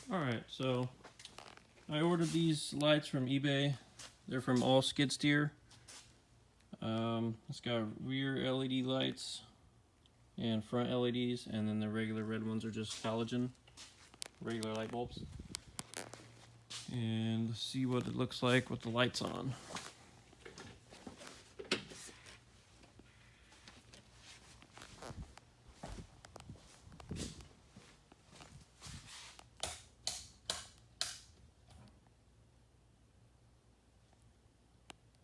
Alright, so I ordered these lights from eBay. They're from All Skid Steer. It's got rear LED lights and front LEDs, and then the regular red ones are just halogen, regular light bulbs. And let's see what it looks like with the lights on.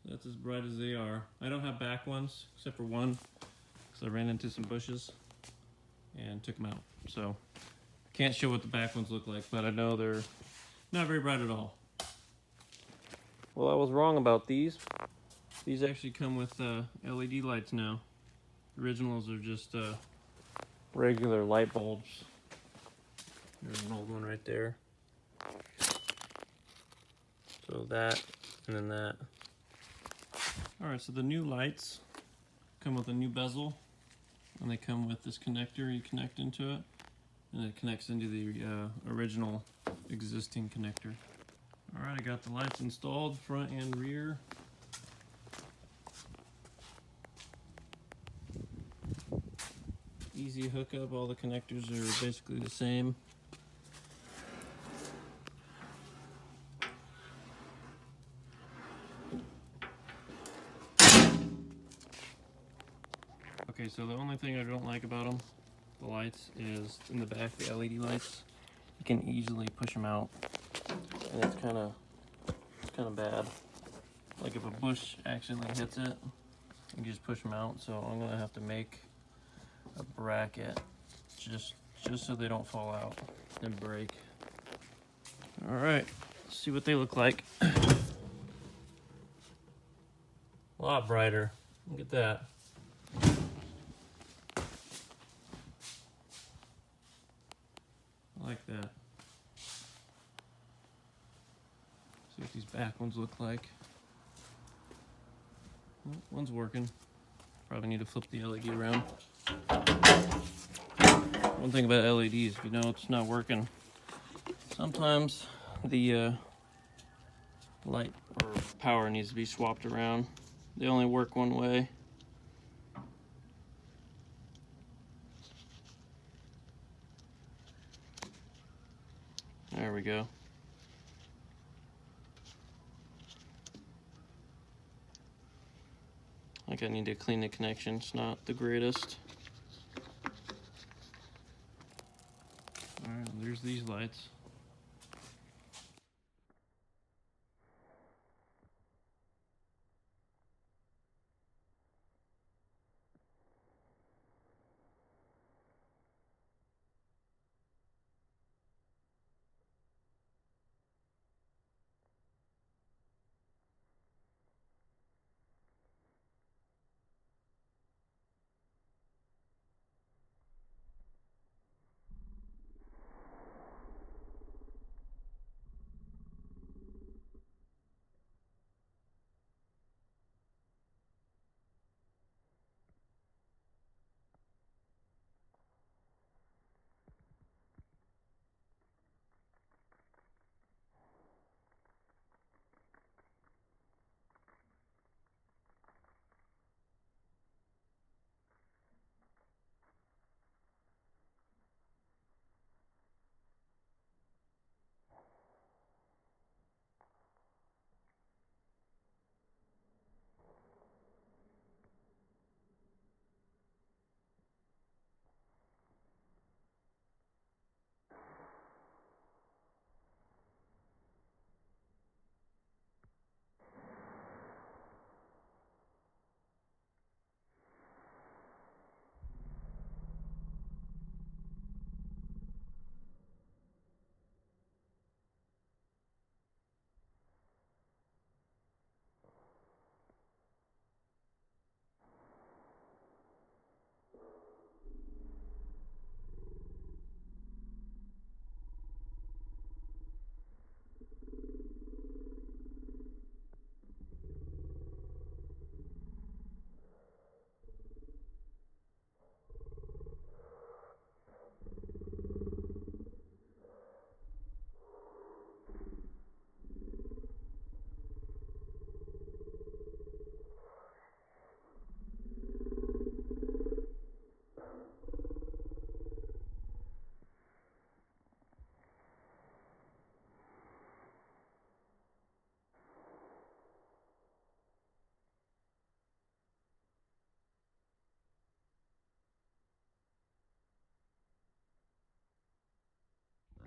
That's as bright as they are. I don't have back ones, except for one, because I ran into some bushes and took them out. So, can't show what the back ones look like, but I know they're not very bright at all. Well, I was wrong about these. These actually come with LED lights now. The originals are just regular light bulbs. There's an old one right there. So that, and then that. Alright, so the new lights come with a new bezel, and they come with this connector you connect into it, and it connects into the original existing connector. Alright, I got the lights installed, front and rear. Easy hookup, all the connectors are basically the same. Okay, so the only thing I don't like about them, the lights, is in the back, the LED lights. You can easily push them out, and it's kind of bad. Like if a bush accidentally hits it, you just push them out. So I'm gonna have to make a bracket just so they don't fall out and break. All right, let's see what they look like. A lot brighter. Look at that. I like that. See what these back ones look like. Well, one's working. Probably need to flip the LED around. One thing about LEDs, if you know it's not working, sometimes the light or power needs to be swapped around. They only work one way. There we go. I think I need to clean the connection. It's not the greatest. Alright, there's these lights.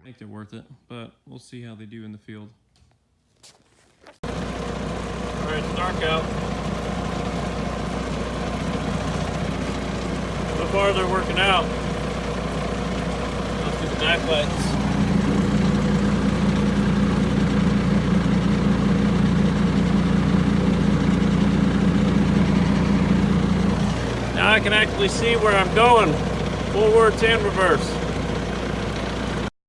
think they're worth it, but we'll see how they do in the field. All right, it's dark out. So far they're working out. Let's do the backlights. Now I can actually see where I'm going, forwards and reverse.